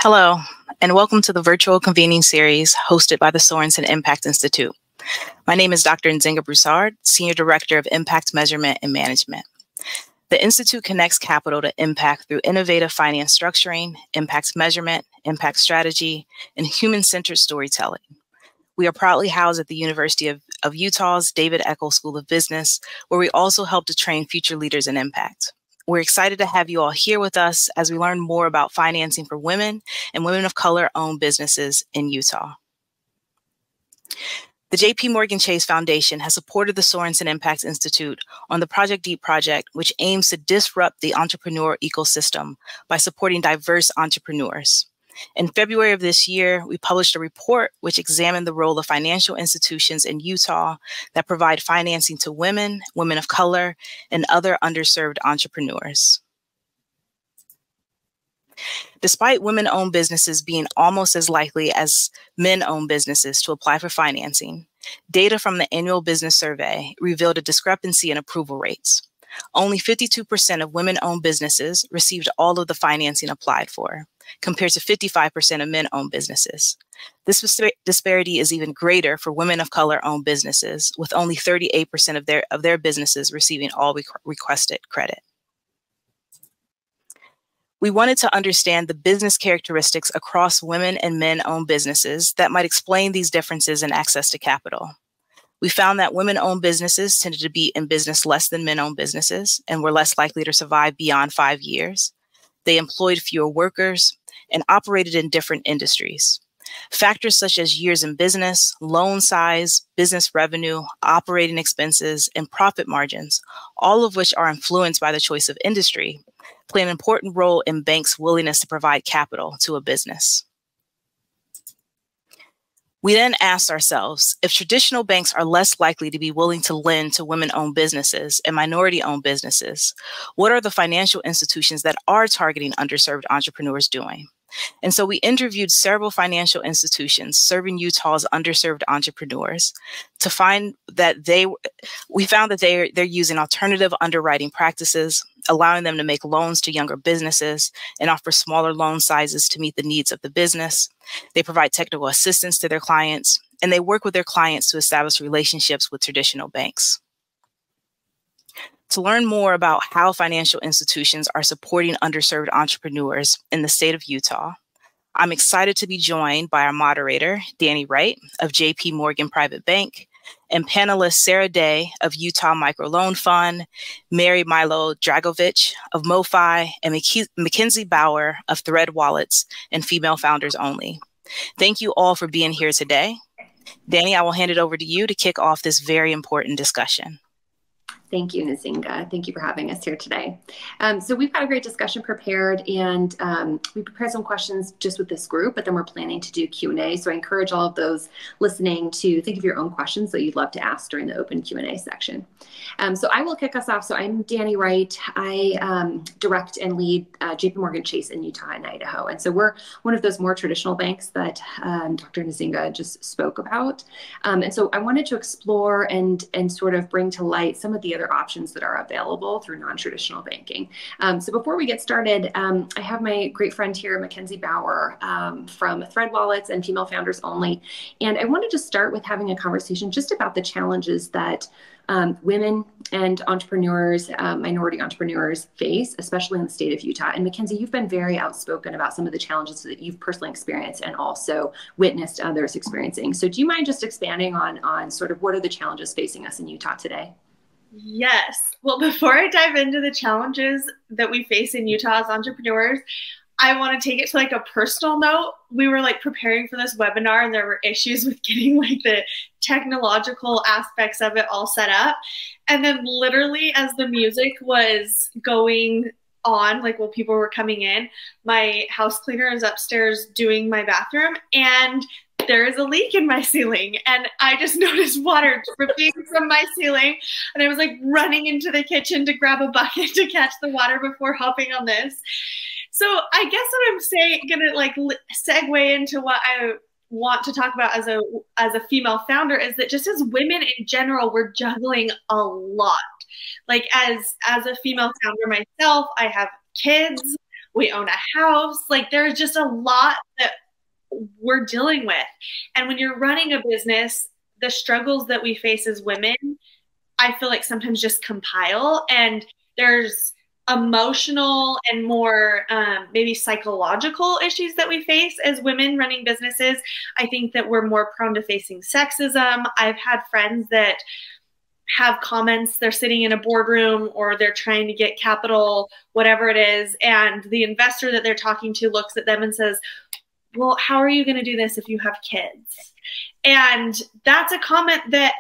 Hello, and welcome to the virtual convening series hosted by the Sorenson Impact Institute. My name is Dr. Nzinga Broussard, Senior Director of Impact Measurement and Management. The Institute connects capital to impact through innovative finance structuring, impact measurement, impact strategy, and human-centered storytelling. We are proudly housed at the University of Utah's David Eccles School of Business, where we also help to train future leaders in impact. We're excited to have you all here with us as we learn more about financing for women and women of color-owned businesses in Utah. The JPMorgan Chase Foundation has supported the Sorenson Impact Institute on the Project Deep project, which aims to disrupt the entrepreneur ecosystem by supporting diverse entrepreneurs. In February of this year, we published a report which examined the role of financial institutions in Utah that provide financing to women, women of color, and other underserved entrepreneurs. Despite women-owned businesses being almost as likely as men-owned businesses to apply for financing, data from the annual business survey revealed a discrepancy in approval rates. Only 52% of women-owned businesses received all of the financing applied for, compared to 55% of men-owned businesses. This disparity is even greater for women of color-owned businesses, with only 38% of their businesses receiving all requested credit. We wanted to understand the business characteristics across women and men-owned businesses that might explain these differences in access to capital. We found that women-owned businesses tended to be in business less than men-owned businesses and were less likely to survive beyond 5 years. They employed fewer workers and operated in different industries. Factors such as years in business, loan size, business revenue, operating expenses, and profit margins, all of which are influenced by the choice of industry, play an important role in banks' willingness to provide capital to a business. We then asked ourselves, if traditional banks are less likely to be willing to lend to women-owned businesses and minority-owned businesses, what are the financial institutions that are targeting underserved entrepreneurs doing? And so we interviewed several financial institutions serving Utah's underserved entrepreneurs to find that we found that they're using alternative underwriting practices, allowing them to make loans to younger businesses and offer smaller loan sizes to meet the needs of the business. They provide technical assistance to their clients, and they work with their clients to establish relationships with traditional banks. To learn more about how financial institutions are supporting underserved entrepreneurs in the state of Utah, I'm excited to be joined by our moderator, Danny Wright of JPMorgan Private Bank, and panelists Sarah Day of Utah Microloan Fund, Mary Milo Dragovich of MoFi, and McKenzie Bauer of Thread Wallets and Female Founders Only. Thank you all for being here today. Danny, I will hand it over to you to kick off this very important discussion. Thank you, Nzinga. Thank you for having us here today. So we've got a great discussion prepared, and we prepared some questions just with this group, but then we're planning to do Q&A. So I encourage all of those listening to think of your own questions that you'd love to ask during the open Q&A section. So I will kick us off. So I'm Danny Wright. I direct and lead JPMorgan Chase in Utah and Idaho. And so we're one of those more traditional banks that Dr. Nzinga just spoke about. And so I wanted to explore and sort of bring to light some of the other options that are available through non-traditional banking. So before we get started, I have my great friend here, McKenzie Bauer from Thread Wallets and Female Founders Only. And I wanted to start with having a conversation just about the challenges that women and entrepreneurs, minority entrepreneurs face, especially in the state of Utah. And McKenzie, you've been very outspoken about some of the challenges that you've personally experienced and also witnessed others experiencing. So do you mind just expanding on sort of what are the challenges facing us in Utah today? Yes. Well, before I dive into the challenges that we face in Utah as entrepreneurs, I want to take it to like a personal note. We were like preparing for this webinar and there were issues with getting like the technological aspects of it all set up. And then literally as the music was going on, like while people were coming in, my house cleaner is upstairs doing my bathroom and there is a leak in my ceiling and I just noticed water dripping from my ceiling and I was like running into the kitchen to grab a bucket to catch the water before hopping on this. So I guess what I'm saying, gonna like segue into what I want to talk about as a female founder is that just as women in general, we're juggling a lot. Like as a female founder myself, I have kids. we own a house. Like there's just a lot that we're dealing with. And when you're running a business, the struggles that we face as women, I feel like sometimes just compile, and there's emotional and more maybe psychological issues that we face as women running businesses. I think that we're more prone to facing sexism. I've had friends that have comments, they're sitting in a boardroom or they're trying to get capital, whatever it is, and the investor that they're talking to looks at them and says, well, how are you going to do this if you have kids? And that's a comment that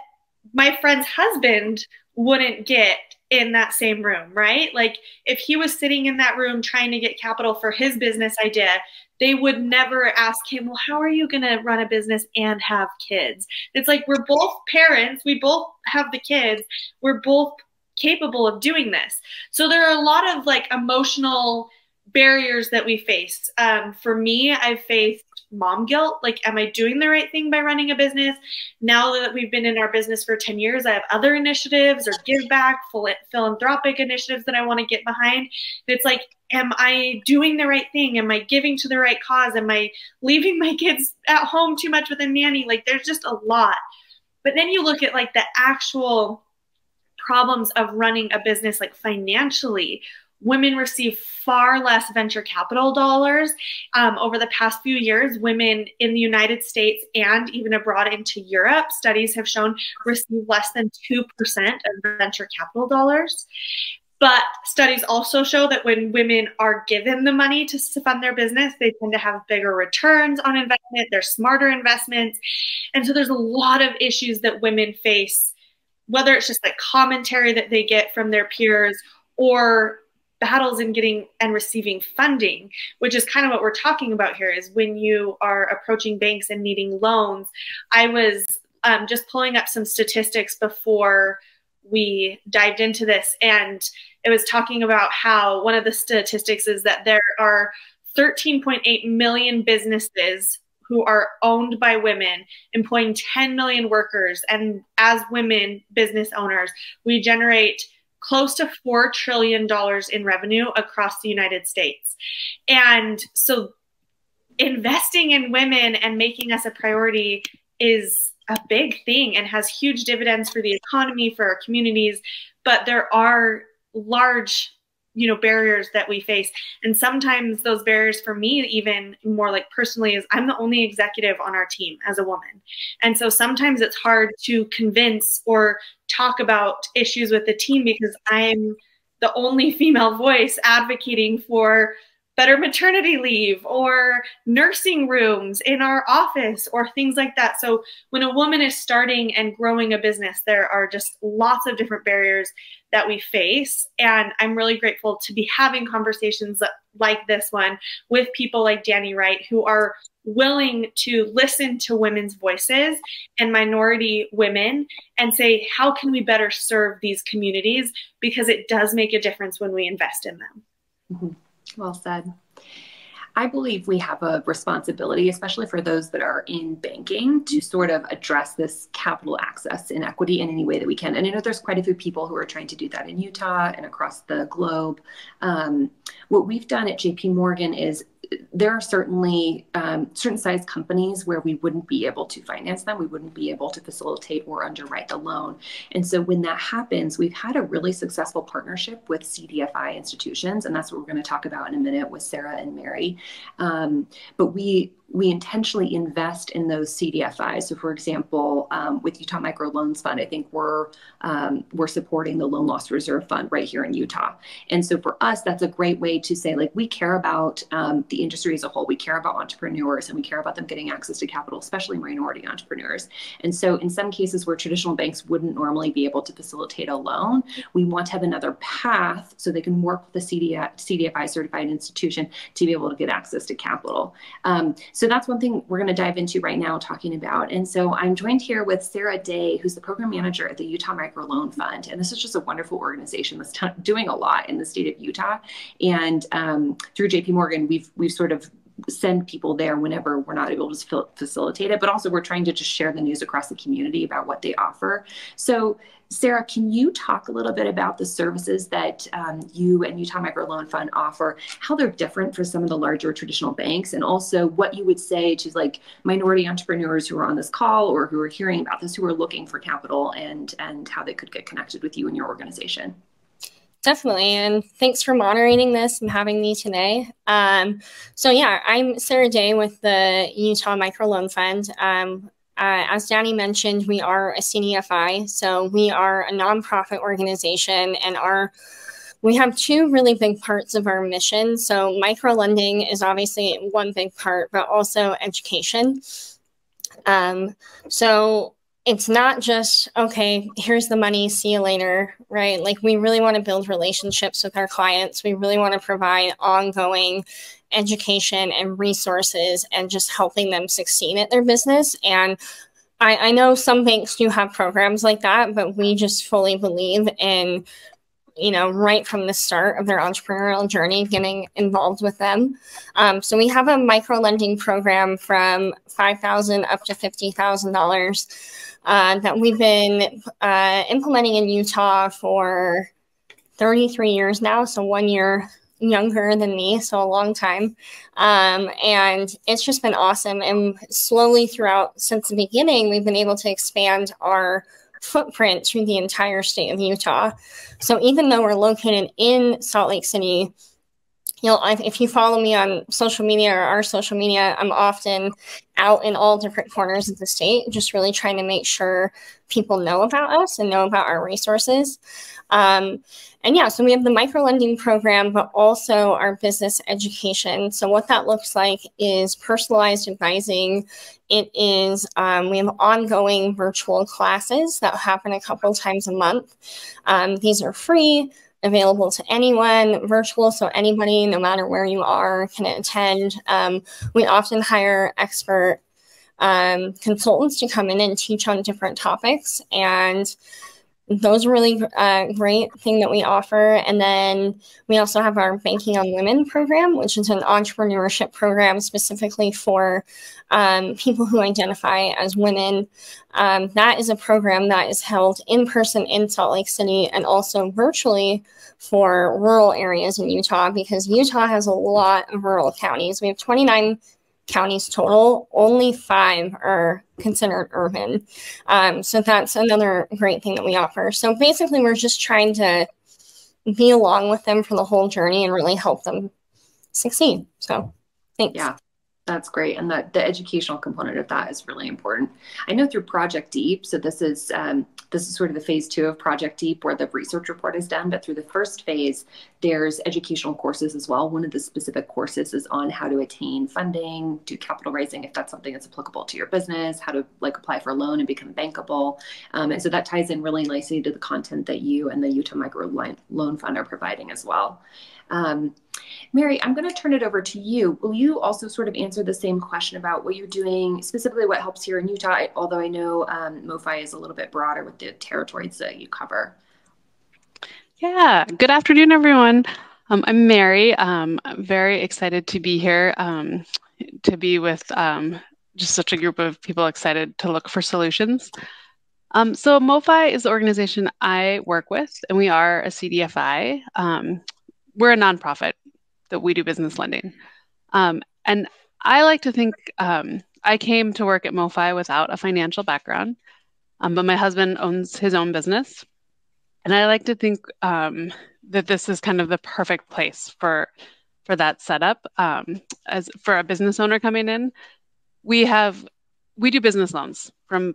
my friend's husband wouldn't get in that same room, right? Like if he was sitting in that room trying to get capital for his business idea, they would never ask him, well, how are you going to run a business and have kids? It's like, we're both parents. We both have the kids. We're both capable of doing this. So there are a lot of like emotional barriers that we face. For me, I've faced mom guilt. Like, am I doing the right thing by running a business? Now that we've been in our business for 10 years, I have other initiatives or give back, philanthropic initiatives that I want to get behind. It's like, am I doing the right thing? Am I giving to the right cause? Am I leaving my kids at home too much with a nanny? Like, there's just a lot. But then you look at like the actual problems of running a business, like financially. Women receive far less venture capital dollars. Over the past few years, women in the United States and even abroad into Europe, studies have shown receive less than 2% of venture capital dollars. But studies also show that when women are given the money to fund their business, they tend to have bigger returns on investment. They're smarter investments. And so there's a lot of issues that women face, whether it's just like commentary that they get from their peers or battles in getting and receiving funding, which is kind of what we're talking about here, is when you are approaching banks and needing loans. I was just pulling up some statistics before we dived into this, and it was talking about how one of the statistics is that there are 13.8 million businesses who are owned by women, employing 10 million workers. And as women business owners, we generate close to $4 trillion in revenue across the United States. And so investing in women and making us a priority is a big thing and has huge dividends for the economy, for our communities. But there are large, barriers that we face. And sometimes those barriers for me, even more like personally, is I'm the only executive on our team as a woman. And so sometimes it's hard to convince or talk about issues with the team because I'm the only female voice advocating for better maternity leave or nursing rooms in our office or things like that. So when a woman is starting and growing a business, there are just lots of different barriers that we face. And I'm really grateful to be having conversations like this one with people like Danny Wright, who are willing to listen to women's voices and minority women and say, how can we better serve these communities? Because it does make a difference when we invest in them. Mm-hmm. Well said. I believe we have a responsibility, especially for those that are in banking, to sort of address this capital access inequity in any way that we can. And I know there's quite a few people who are trying to do that in Utah and across the globe. What we've done at JPMorgan is there are certainly certain size companies where we wouldn't be able to finance them. We wouldn't be able to facilitate or underwrite the loan. And so when that happens, we've had a really successful partnership with CDFI institutions. And that's what we're going to talk about in a minute with Sarah and Mary. But we intentionally invest in those CDFIs. So for example, with Utah Microloans Fund, I think we're supporting the Loan Loss Reserve Fund right here in Utah. And so for us, that's a great way to say, like, we care about the industry as a whole. We care about entrepreneurs and we care about them getting access to capital, especially minority entrepreneurs. And so in some cases where traditional banks wouldn't normally be able to facilitate a loan, we want to have another path so they can work with the CDFI certified institution to be able to get access to capital. So that's one thing we're going to dive into right now talking about. And so I'm joined here with Sarah Day, who's the program manager at the Utah Microloan Fund. And this is just a wonderful organization that's doing a lot in the state of Utah. And through JPMorgan, we've sort of send people there whenever we're not able to facilitate it, but also we're trying to just share the news across the community about what they offer. So Sarah, can you talk a little bit about the services that you and Utah Microloan Fund offer, how they're different for some of the larger traditional banks, and also what you would say to like minority entrepreneurs who are on this call or who are hearing about this, who are looking for capital, and how they could get connected with you and your organization? Definitely. And thanks for moderating this and having me today. So yeah, I'm Sarah Day with the Utah Microloan Fund. As Danny mentioned, we are a CDFI. So we are a nonprofit organization, and we have two really big parts of our mission. So microlending is obviously one big part, but also education. So it's not just, okay, here's the money, see you later, right? Like, we really want to build relationships with our clients. We really want to provide ongoing education and resources and just helping them succeed at their business. And I know some banks do have programs like that, but we just fully believe in, right from the start of their entrepreneurial journey, getting involved with them. So we have a micro lending program from $5,000 up to $50,000 that we've been implementing in Utah for 33 years now. So 1 year younger than me, so a long time. And it's just been awesome. And slowly throughout, since the beginning, we've been able to expand our footprint through the entire state of Utah. So even though we're located in Salt Lake City, if you follow me on social media or our social media, I'm often out in all different corners of the state, just really trying to make sure people know about us and know about our resources. And yeah, so we have the microlending program, but also our business education. So what that looks like is personalized advising. It is, we have ongoing virtual classes that happen a couple times a month. These are free, available to anyone, virtual, so anybody, no matter where you are, can attend. We often hire expert consultants to come in and teach on different topics, and those are really great thing that we offer. And then we also have our Banking on Women program, which is an entrepreneurship program specifically for people who identify as women. That is a program that is held in person in Salt Lake City and also virtually for rural areas in Utah, because Utah has a lot of rural counties. We have 29 counties total, only 5 are considered urban. So that's another great thing that we offer. So basically, we're just trying to be along with them for the whole journey and really help them succeed. So thanks. Yeah, that's great. And the educational component of that is really important. I know through Project Deep, so this is sort of the phase 2 of Project Deep where the research report is done, but through the first phase, there's educational courses as well. One of the specific courses is on how to attain funding, do capital raising, if that's something that's applicable to your business, how to apply for a loan and become bankable. And so that ties in really nicely to the content that you and the Utah Microloan Fund are providing as well. Mary, I'm going to turn it over to you. Will you also sort of answer the same question about what you're doing, specifically what helps here in Utah, although I know MoFi is a little bit broader with the territories that you cover? Yeah, good afternoon, everyone. I'm Mary. I'm very excited to be here, to be with just such a group of people excited to look for solutions. So MoFi is the organization I work with, and we are a CDFI. We're a nonprofit that we do business lending. And I like to think I came to work at MoFi without a financial background, but my husband owns his own business. And I like to think that this is kind of the perfect place for that setup. As for a business owner coming in, we do business loans from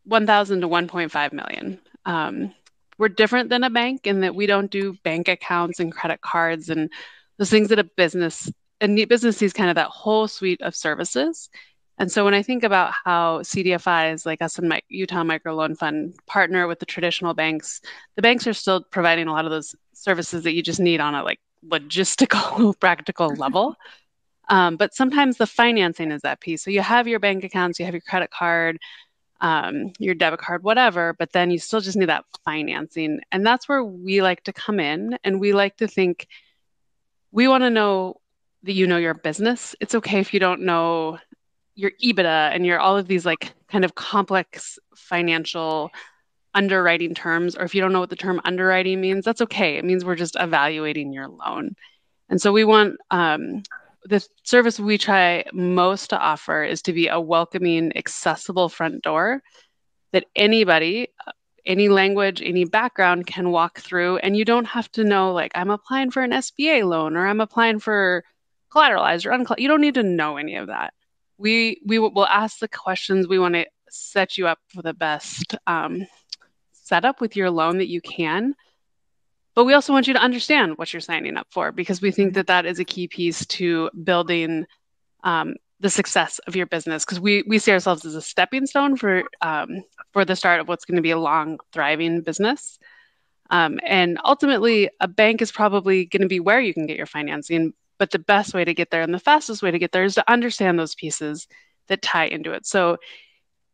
$1,000 to $1.5 million. We're different than a bank in that we don't do bank accounts and credit cards and those things that a business sees kind of that whole suite of services. And so when I think about how CDFIs like us and Utah Microloan Fund partner with the traditional banks, the banks are still providing a lot of those services that you just need on a logistical, practical level. But sometimes the financing is that piece. So you have your bank accounts, you have your credit card, your debit card, whatever, but then you still just need that financing. And that's where we like to come in, and we like to think we want to know that you know your business. It's okay if you don't know your EBITDA and your all of these like kind of complex financial underwriting terms, or if you don't know what the term underwriting means, that's okay. It means we're just evaluating your loan. And so we want the service we try most to offer is to be a welcoming, accessible front door that anybody, any language, any background can walk through. And you don't have to know, like, I'm applying for an SBA loan or I'm applying for collateralized or uncollateralized. You don't need to know any of that. We will ask the questions. We want to set you up for the best setup with your loan that you can. But we also want you to understand what you're signing up for, because we think that that is a key piece to building the success of your business, because we see ourselves as a stepping stone for the start of what's going to be a long, thriving business. And ultimately, a bank is probably going to be where you can get your financing, but the best way to get there and the fastest way to get there is to understand those pieces that tie into it. So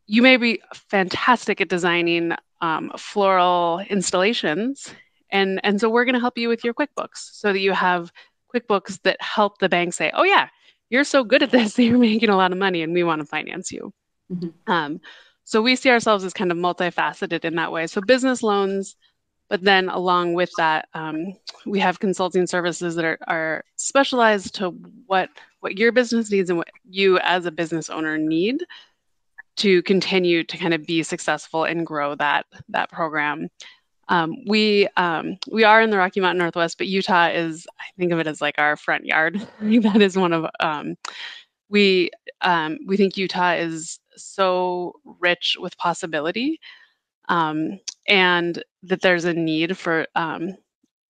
you may be fantastic at designing floral installations, and so we're going to help you with your QuickBooks so that you have QuickBooks that help the bank say, oh yeah, you're so good at this that you're making a lot of money and we want to finance you. Mm-hmm. So we see ourselves as kind of multifaceted in that way. So business loans, but then along with that, we have consulting services that are specialized to what your business needs and what you as a business owner need to continue to kind of be successful and grow that program. We are in the Rocky Mountain Northwest, but Utah is, I think of it as like our front yard. That is one of, we think Utah is so rich with possibility, and that there's a need for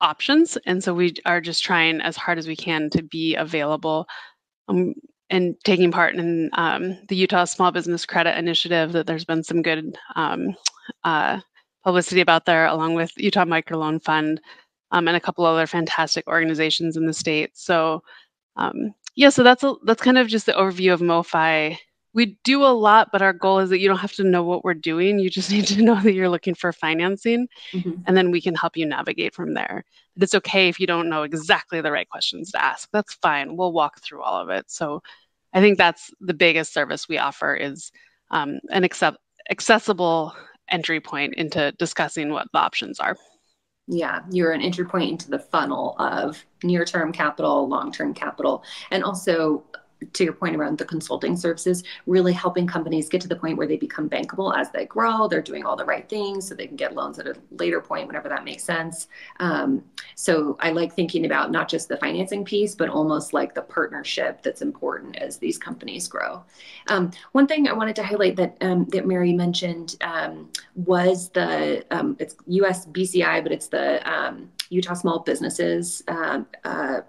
options. And so we are just trying as hard as we can to be available and taking part in the Utah Small Business Credit Initiative, that there's been some good publicity about there, along with Utah Microloan Fund and a couple other fantastic organizations in the state. So so that's kind of just the overview of MoFi. We do a lot, but our goal is that you don't have to know what we're doing. You just need to know that you're looking for financing, and then we can help you navigate from there. But it's okay if you don't know exactly the right questions to ask. That's fine. We'll walk through all of it. So I think that's the biggest service we offer, is an accessible entry point into discussing what the options are. Yeah, you're an entry point into the funnel of near-term capital, long-term capital, and also, to your point around the consulting services, really helping companies get to the point where they become bankable as they grow. They're doing all the right things so they can get loans at a later point, whenever that makes sense. So I like thinking about not just the financing piece, but almost like the partnership that's important as these companies grow. One thing I wanted to highlight that that Mary mentioned was the it's US BCI, but it's the Utah Small Businesses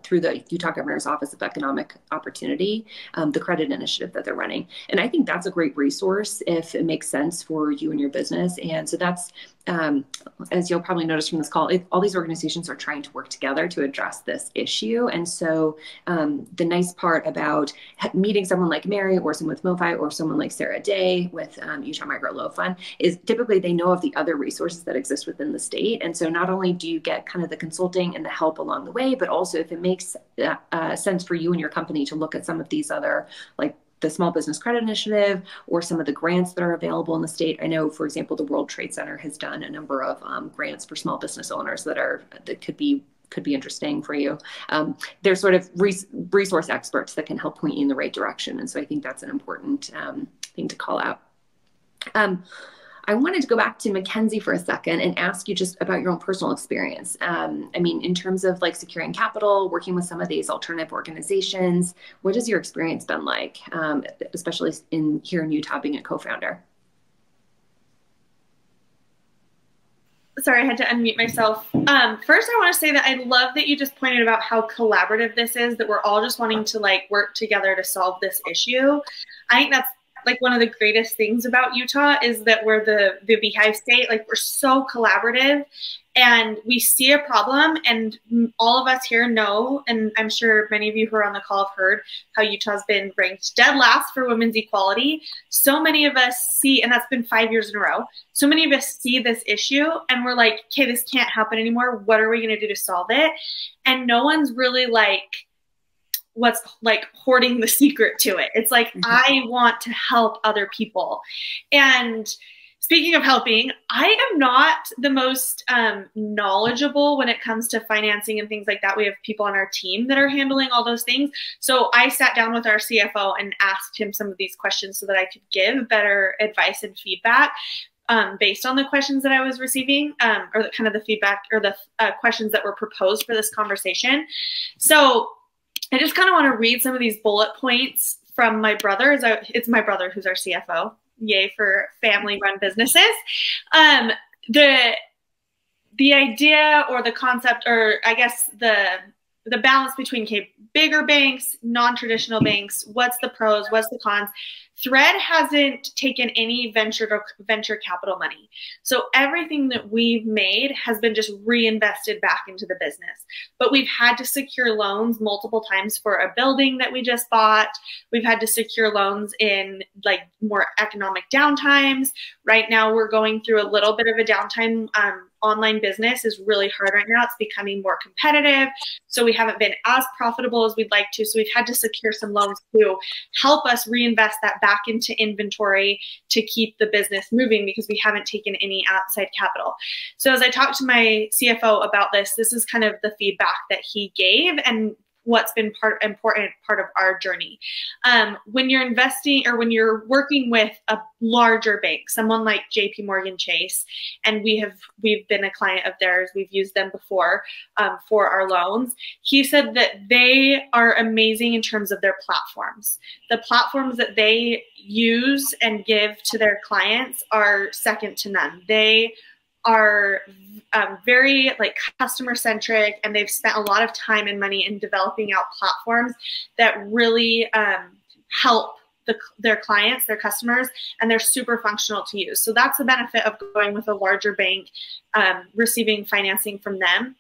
through the Utah Governor's Office of Economic Opportunity, the credit initiative that they're running. And I think that's a great resource if it makes sense for you and your business. And so that's, as you'll probably notice from this call, all these organizations are trying to work together to address this issue. And so the nice part about meeting someone like Mary, or someone with MoFi, or someone like Sarah Day with Utah Microloan Fund, is typically they know of the other resources that exist within the state. And so not only do you get kind of the consulting and the help along the way, but also if it makes sense for you and your company to look at some of these other, like the Small Business Credit Initiative, or some of the grants that are available in the state. I know, for example, the World Trade Center has done a number of grants for small business owners that could be interesting for you. They're sort of resource experts that can help point you in the right direction. And so I think that's an important thing to call out. I wanted to go back to McKenzie for a second and ask you just about your own personal experience. I mean, in terms of like securing capital, working with some of these alternative organizations, what has your experience been like, especially here in Utah, being a co-founder? Sorry, I had to unmute myself. First, I want to say that I love that you just pointed about how collaborative this is, that we're all just wanting to like work together to solve this issue. I think that's like one of the greatest things about Utah, is that we're the beehive state. Like, we're so collaborative, and we see a problem, and all of us here know, and I'm sure many of you who are on the call have heard how Utah's been ranked dead last for women's equality. So many of us see, and that's been 5 years in a row, so many of us see this issue and we're like, okay, this can't happen anymore. What are we going to do to solve it? And no one's really like what's like hoarding the secret to it. It's like, I want to help other people. And speaking of helping, I am not the most knowledgeable when it comes to financing and things like that. We have people on our team that are handling all those things. So I sat down with our CFO and asked him some of these questions so that I could give better advice and feedback based on the questions that I was receiving, or the kind of the feedback or the questions that were proposed for this conversation. So I just kind of want to read some of these bullet points from my brother. It's my brother who's our CFO. Yay for family-run businesses. The idea or the concept, or I guess the balance between bigger banks, non-traditional banks, what's the pros, what's the cons. Thread hasn't taken any venture capital money. So everything that we've made has been just reinvested back into the business. But we've had to secure loans multiple times for a building that we just bought. We've had to secure loans in like more economic downtimes. Right now we're going through a little bit of a downtime. Online business is really hard right now. It's becoming more competitive. So we haven't been as profitable as we'd like to. So we've had to secure some loans to help us reinvest that back into inventory to keep the business moving, because we haven't taken any outside capital. So as I talked to my CFO about this, this is kind of the feedback that he gave and what's been important part of our journey. When you're investing or when you're working with a larger bank, someone like JPMorgan Chase, and we've been a client of theirs, we've used them before for our loans. He said that they are amazing in terms of their platforms. The platforms that they use and give to their clients are second to none. They are very like customer centric, and they've spent a lot of time and money in developing out platforms that really help their clients, their customers, and they're super functional to use. So that's the benefit of going with a larger bank, receiving financing from them.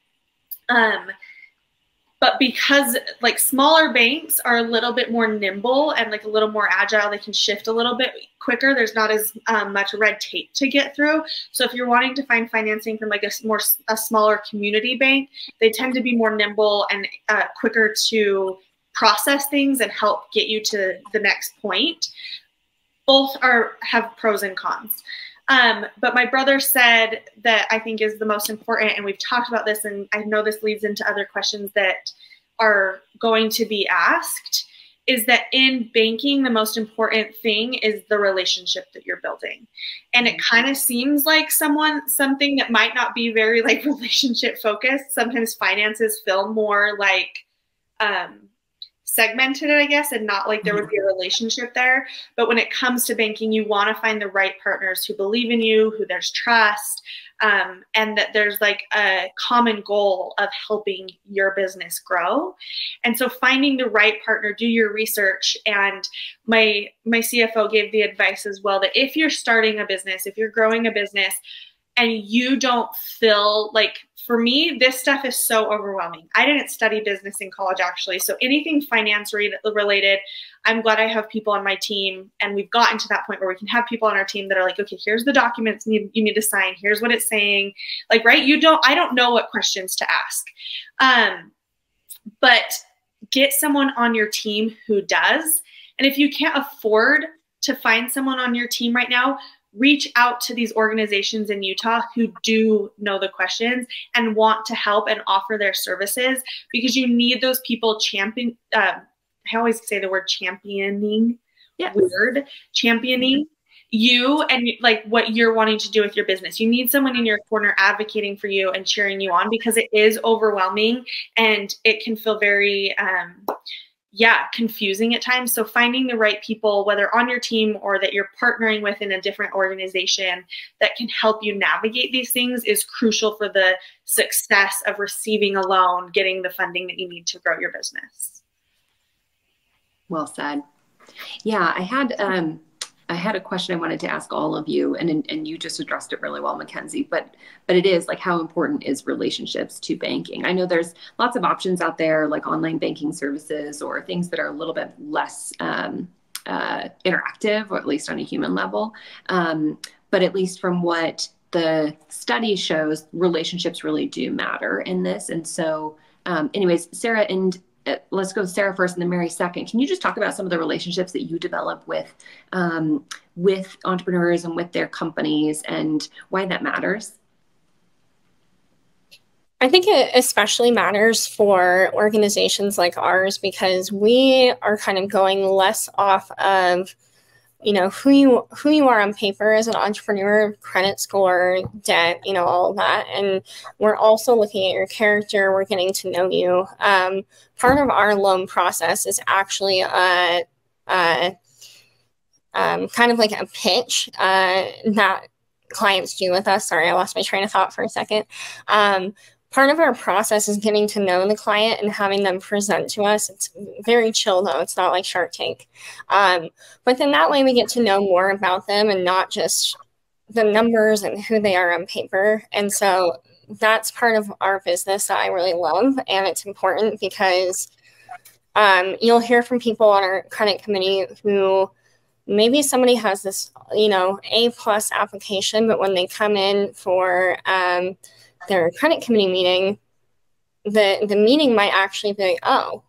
But because like smaller banks are a little bit more nimble and like a little more agile, they can shift a little bit quicker. There's not as much red tape to get through. So if you're wanting to find financing from like a smaller community bank, they tend to be more nimble and quicker to process things and help get you to the next point. Both have pros and cons. But my brother said that I think is the most important, and we've talked about this, and I know this leads into other questions that are going to be asked, is that in banking, the most important thing is the relationship that you're building. And it kind of seems like something that might not be very like relationship focused. Sometimes finances feel more like segmented, I guess, and not like there would be a relationship there. But when it comes to banking, you want to find the right partners who believe in you, who there's trust, and that there's like a common goal of helping your business grow. And so finding the right partner, do your research. And my CFO gave the advice as well that if you're starting a business, if you're growing a business, and you don't feel like, for me, this stuff is so overwhelming. I didn't study business in college, actually. So anything finance related, I'm glad I have people on my team. And we've gotten to that point where we can have people on our team that are like, okay, here's the documents you need to sign. Here's what it's saying. Like, right? I don't know what questions to ask. But get someone on your team who does. And if you can't afford to find someone on your team right now, reach out to these organizations in Utah who do know the questions and want to help and offer their services, because you need those people I always say the word championing. Yes. Weird. Championing you and like what you're wanting to do with your business. You need someone in your corner advocating for you and cheering you on, because it is overwhelming and it can feel very confusing at times. So finding the right people, whether on your team or that you're partnering with in a different organization that can help you navigate these things, is crucial for the success of receiving a loan, getting the funding that you need to grow your business. Well said. Yeah, I had a question I wanted to ask all of you, and you just addressed it really well, McKenzie, but it is like, how important is relationships to banking? I know there's lots of options out there, like online banking services or things that are a little bit less interactive, or at least on a human level. But at least from what the study shows, relationships really do matter in this. And so anyways, Sarah and let's go Sarah first and then Mary second. Can you just talk about some of the relationships that you develop with entrepreneurs and with their companies and why that matters? I think it especially matters for organizations like ours because we are kind of going less off of, who you are on paper as an entrepreneur, credit score, debt, all of that. And we're also looking at your character. We're getting to know you. Part of our loan process is actually kind of like a pitch that clients do with us. Sorry, I lost my train of thought for a second. Part of our process is getting to know the client and having them present to us. It's very chill, though. It's not like Shark Tank. But then that way we get to know more about them and not just the numbers and who they are on paper. And so that's part of our business that I really love. And it's important because you'll hear from people on our credit committee who maybe somebody has this, A+ application, but when they come in for their credit committee meeting, the meeting might actually be like, oh,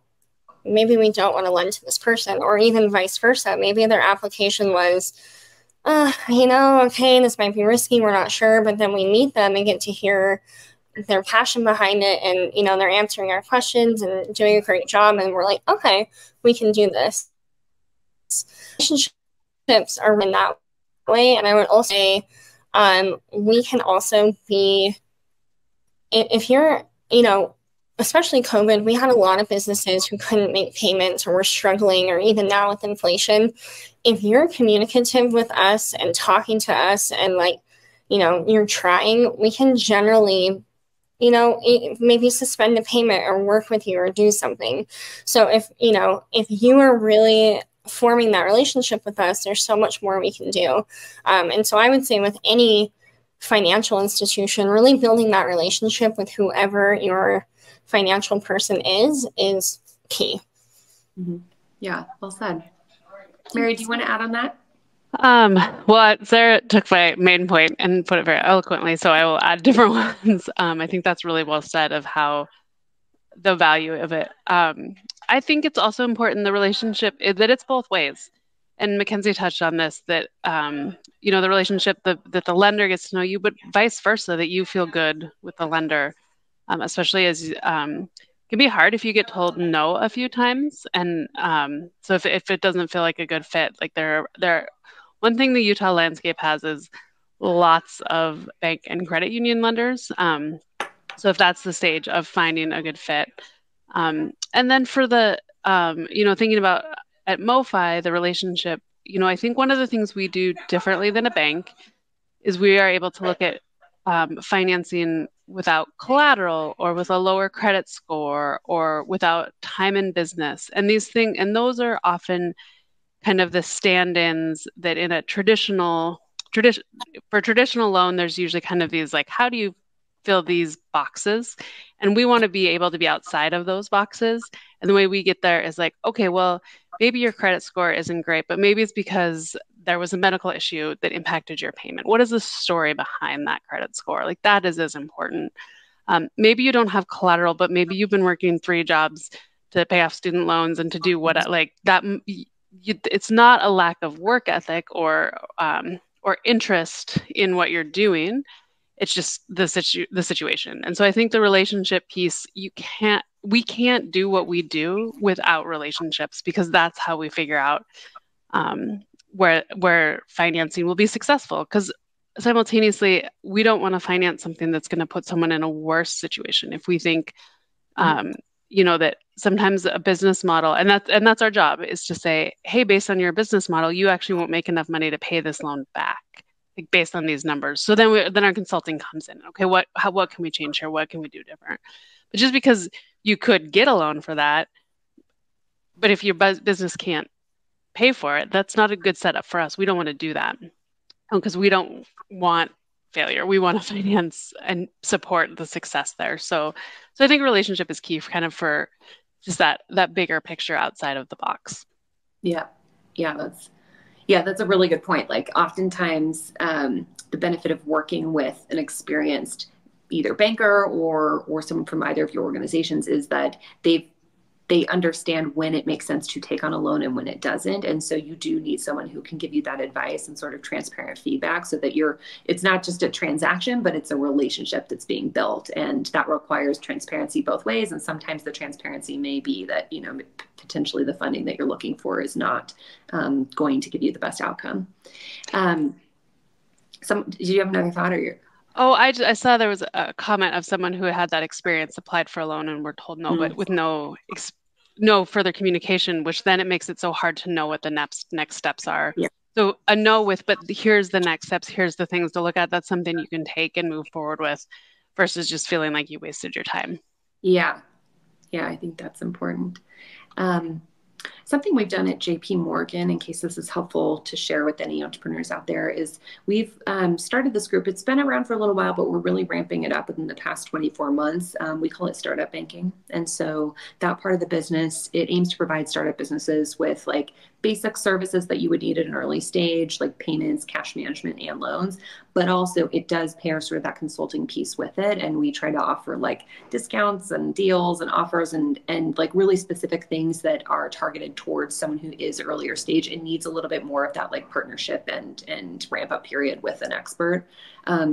maybe we don't want to lend to this person, or even vice versa. Maybe their application was, okay, this might be risky, we're not sure, but then we meet them and get to hear their passion behind it, and they're answering our questions and doing a great job, and we're like, okay, we can do this. Relationships are in that way, and I would also say we can also be, if you're, especially COVID, we had a lot of businesses who couldn't make payments or were struggling, or even now with inflation. If you're communicative with us and talking to us and you're trying, we can generally, maybe suspend a payment or work with you or do something. So if you are really forming that relationship with us, there's so much more we can do. And so I would say with any financial institution, really building that relationship with whoever your financial person is key. Mm-hmm. Yeah, well said. Mary, do you want to add on that? Well, Sarah took my main point and put it very eloquently, so I will add different ones. I think that's really well said of how the value of it. I think it's also important, the relationship, that it's both ways. And McKenzie touched on this, that, the relationship that the lender gets to know you, but vice versa, that you feel good with the lender, especially as can be hard if you get told no a few times. And so if it doesn't feel like a good fit, like one thing the Utah landscape has is lots of bank and credit union lenders. So if that's the stage of finding a good fit. And then for the, thinking about at MoFi, the relationship, I think one of the things we do differently than a bank is we are able to look at financing without collateral or with a lower credit score or without time in business. And those are often kind of the stand-ins that in a traditional loan, there's usually kind of these how do you fill these boxes? And we want to be able to be outside of those boxes. And the way we get there is okay, well, maybe your credit score isn't great, but maybe it's because there was a medical issue that impacted your payment. What is the story behind that credit score? That is as important. Maybe you don't have collateral, but maybe you've been working 3 jobs to pay off student loans and to do what that. It's not a lack of work ethic or interest in what you're doing. It's just the situation. And so I think the relationship piece, we can't do what we do without relationships, because that's how we figure out where financing will be successful. Because simultaneously, we don't want to finance something that's going to put someone in a worse situation. If we think, that sometimes a business model, and that's our job, is to say, hey, based on your business model, you actually won't make enough money to pay this loan back, based on these numbers. So then our consulting comes in. Okay, what can we change here? What can we do different? But just because you could get a loan for that, but if your business can't pay for it, that's not a good setup for us. We don't want to do that, because we don't want failure. We want to finance and support the success there. So I think relationship is key for just that bigger picture outside of the box. Yeah, that's a really good point. Oftentimes, the benefit of working with an experienced either banker or someone from either of your organizations is that they've they understand when it makes sense to take on a loan and when it doesn't. And so you do need someone who can give you that advice and sort of transparent feedback so that it's not just a transaction, but it's a relationship that's being built. And that requires transparency both ways. And sometimes the transparency may be that, potentially the funding that you're looking for is not going to give you the best outcome. Did you have another thought Oh, I saw there was a comment of someone who had that experience, applied for a loan and were told no, but with no further communication, which then it makes it so hard to know what the next steps are. Yeah. So a no with, but here's the next steps, here's the things to look at. That's something you can take and move forward with versus just feeling like you wasted your time. Yeah. Yeah, I think that's important. Something we've done at JPMorgan, in case this is helpful to share with any entrepreneurs out there, is we've started this group. It's been around for a little while, but we're really ramping it up within the past 24 months. We call it startup banking. And so that part of the business, it aims to provide startup businesses with like basic services that you would need at an early stage, like payments, cash management, and loans. But also it does pair sort of that consulting piece with it. And we try to offer like discounts and deals and offers and like really specific things that are targeted towards someone who is earlier stage and needs a little bit more of that like partnership and ramp up period with an expert.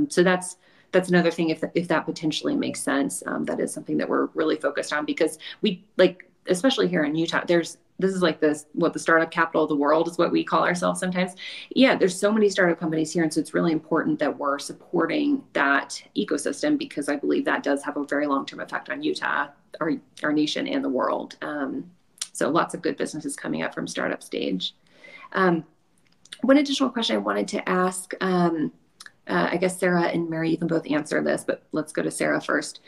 So that's another thing, if that potentially makes sense. That is something that we're really focused on, because we like, especially here in Utah, this is like what the startup capital of the world is what we call ourselves sometimes. Yeah, there's so many startup companies here. And so it's really important that we're supporting that ecosystem, because I believe that does have a very long-term effect on Utah, our nation, and the world. So lots of good businesses coming up from startup stage. One additional question I wanted to ask, I guess Sarah and Mary, you can both answer this, but let's go to Sarah first.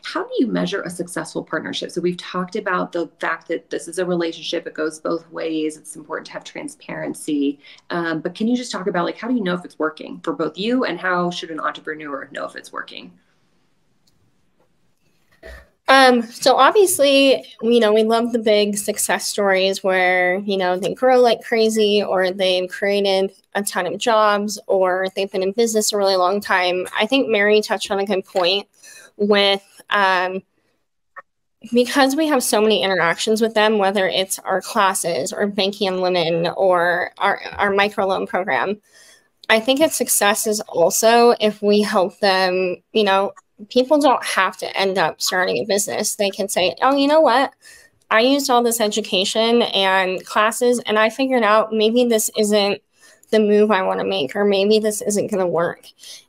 How do you measure a successful partnership? So we've talked about the fact that this is a relationship. It goes both ways. It's important to have transparency. But can you just talk about like, how do you know if it's working for both you, and how should an entrepreneur know if it's working? So obviously, we love the big success stories where, they grow like crazy, or they've created a ton of jobs, or they've been in business a really long time. I think Mary touched on a good point with, because we have so many interactions with them, whether it's our classes or Banking and Lemon or our microloan program. I think its success is also if we help them, people don't have to end up starting a business. They can say, oh, you know what? I used all this education and classes, and I figured out maybe this isn't the move I want to make, or maybe this isn't going to work.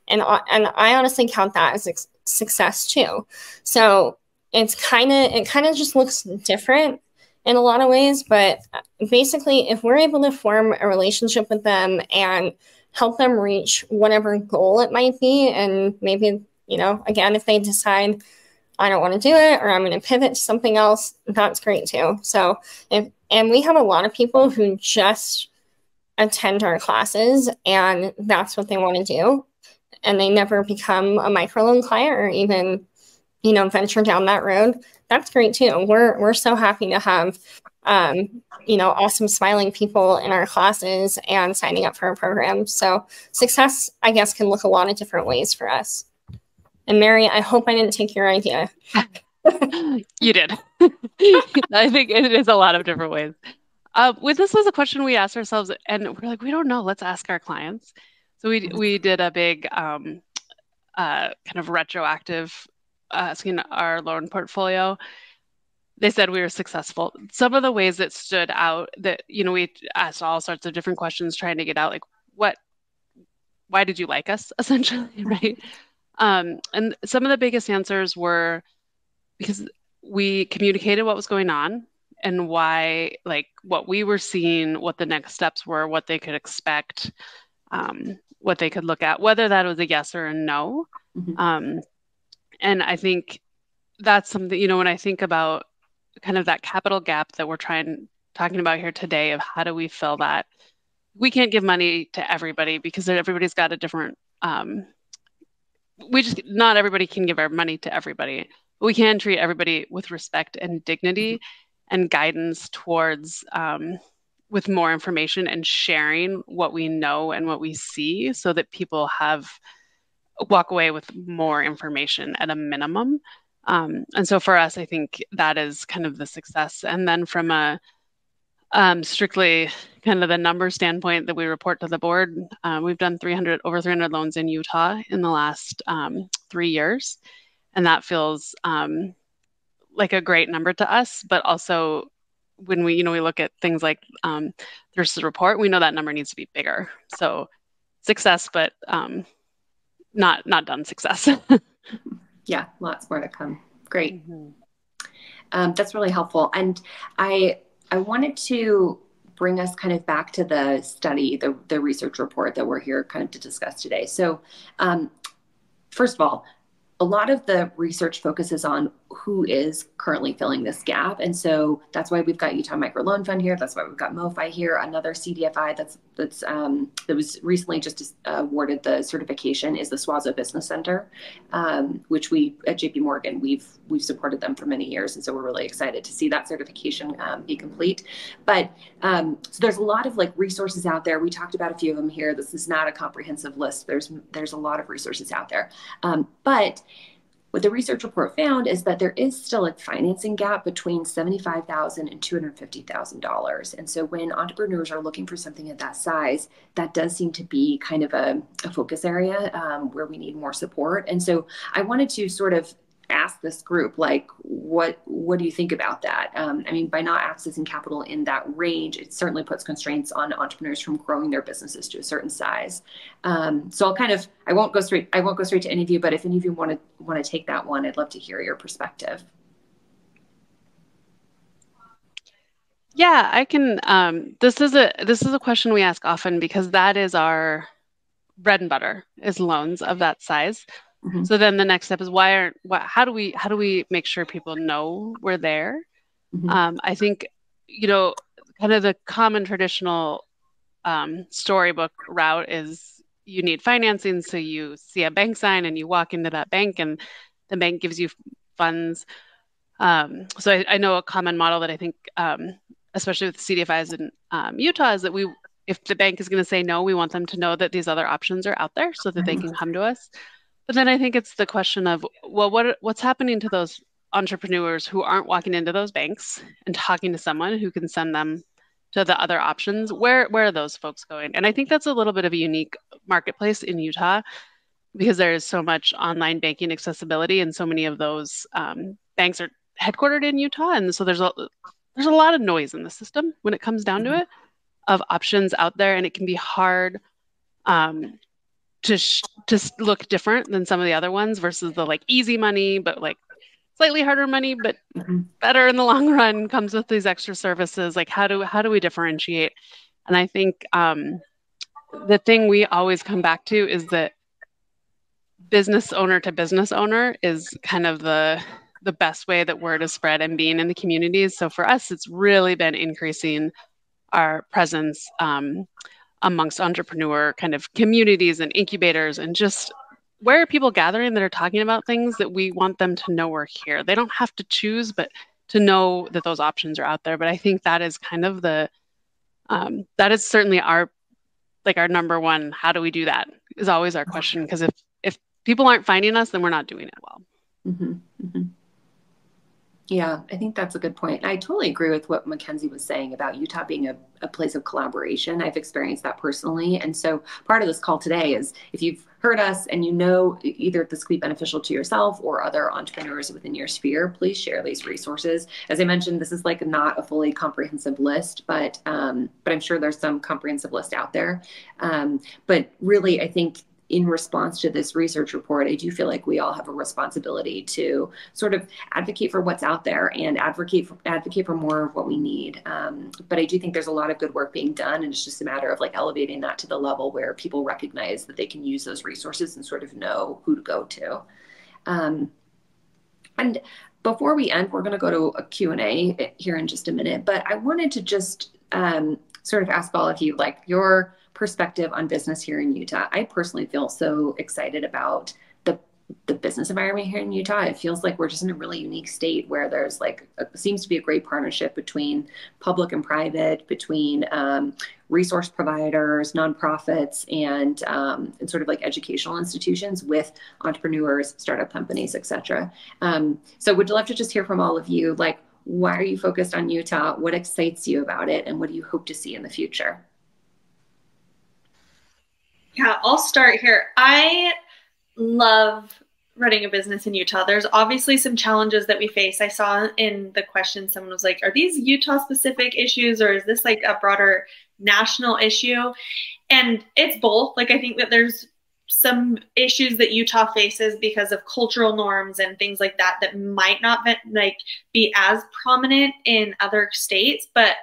And I honestly count that as success too. So it kind of just looks different in a lot of ways. But basically, if we're able to form a relationship with them and help them reach whatever goal it might be, and maybe, again, if they decide I don't want to do it, or I'm going to pivot to something else, that's great too. So and we have a lot of people who just attend our classes and that's what they want to do, and they never become a microloan client or even, venture down that road. That's great too. We're so happy to have, awesome smiling people in our classes and signing up for our program. So success, I guess, can look a lot of different ways for us. And Mary, I hope I didn't take your idea. You did. I think it is a lot of different ways. This was a question we asked ourselves, and we're like, we don't know. Let's ask our clients. So we did a big kind of retroactive asking our loan portfolio. They said we were successful. Some of the ways that stood out that, we asked all sorts of different questions trying to get out, like, why did you like us, essentially, right? And some of the biggest answers were because we communicated what was going on and why, like what we were seeing, what the next steps were, what they could expect, what they could look at, whether that was a yes or a no. Mm-hmm. And I think that's something, when I think about kind of that capital gap that we're talking about here today of how do we fill that, we can't give money to everybody because everybody's got a different, not everybody can give our money to everybody. But we can treat everybody with respect and dignity and guidance towards with more information and sharing what we know and what we see so that people walk away with more information at a minimum. And so for us, I think that is kind of the success. And then from a strictly kind of the number standpoint that we report to the board, we've done over 300 loans in Utah in the last 3 years. And that feels like a great number to us, but also when we look at things like there's the report, we know that number needs to be bigger. So success, but not done success. Yeah, lots more to come. Great. That's really helpful. And I wanted to bring us kind of back to the study, the research report that we're here kind of to discuss today. So first of all, a lot of the research focuses on who is currently filling this gap. And so that's why we've got Utah Microloan Fund here. That's why we've got MoFi here, another CDFI that was recently just awarded the certification is the Swazo Business Center, which we at JPMorgan, we've supported them for many years. And so we're really excited to see that certification be complete. But so there's a lot of like resources out there. We talked about a few of them here. This is not a comprehensive list. There's a lot of resources out there. But what the research report found is that there is still a financing gap between $75,000 and $250,000. And so when entrepreneurs are looking for something at that size, that does seem to be kind of a focus area where we need more support. And so I wanted to sort of ask this group, like, what do you think about that? I mean, by not accessing capital in that range, it certainly puts constraints on entrepreneurs from growing their businesses to a certain size. So I won't go straight to any of you, but if any of you want to take that one, I'd love to hear your perspective. Yeah, I can. This is a question we ask often because that is our bread and butter is loans of that size. Mm-hmm. So then the next step is how do we make sure people know we're there? Mm-hmm. I think, kind of the common traditional storybook route is you need financing. So you see a bank sign and you walk into that bank and the bank gives you funds. So I know a common model that I think, especially with CDFIs in Utah, is that if the bank is going to say no, we want them to know that these other options are out there so that they can come to us. But then I think it's the question of, well, what's happening to those entrepreneurs who aren't walking into those banks and talking to someone who can send them to the other options? Where are those folks going? And I think that's a little bit of a unique marketplace in Utah because there is so much online banking accessibility and so many of those banks are headquartered in Utah. And so there's a lot of noise in the system when it comes down to it of options out there. And it can be hard to look different than some of the other ones versus the like easy money, but like slightly harder money, but better in the long run comes with these extra services. Like how do we differentiate? And I think the thing we always come back to is that business owner to business owner is kind of the best way that word is spread and being in the communities. So for us, it's really been increasing our presence amongst entrepreneur kind of communities and incubators and just where are people gathering that are talking about things that we want them to know we're here. They don't have to choose, but to know that those options are out there. But I think that is kind of that is certainly our number one, how do we do that is always our question. Because if people aren't finding us, then we're not doing it well. Mm-hmm. Mm-hmm. Yeah, I think that's a good point. I totally agree with what McKenzie was saying about Utah being a place of collaboration. I've experienced that personally. And so part of this call today is if you've heard us and you know either this could be beneficial to yourself or other entrepreneurs within your sphere, please share these resources. As I mentioned, this is like not a fully comprehensive list, but I'm sure there's some comprehensive list out there. But really, I think in response to this research report, I do feel like we all have a responsibility to sort of advocate for what's out there and advocate for more of what we need. But I do think there's a lot of good work being done, and it's just a matter of like elevating that to the level where people recognize that they can use those resources and sort of know who to go to. And before we end, we're going to go to a Q&A here in just a minute, but I wanted to just sort of ask all of you, like, your perspective on business here in Utah. I personally feel so excited about the business environment here in Utah. It feels like we're just in a really unique state where there's seems to be a great partnership between public and private, between resource providers, nonprofits, and sort of like educational institutions with entrepreneurs, startup companies, etc. So would love to just hear from all of you, like, why are you focused on Utah? What excites you about it? And what do you hope to see in the future? Yeah, I'll start here. I love running a business in Utah. There's obviously some challenges that we face. I saw in the question, someone was like, are these Utah specific issues, or is this like a broader national issue? And it's both. Like, I think that there's some issues that Utah faces because of cultural norms and things like that that might not be as prominent in other states, but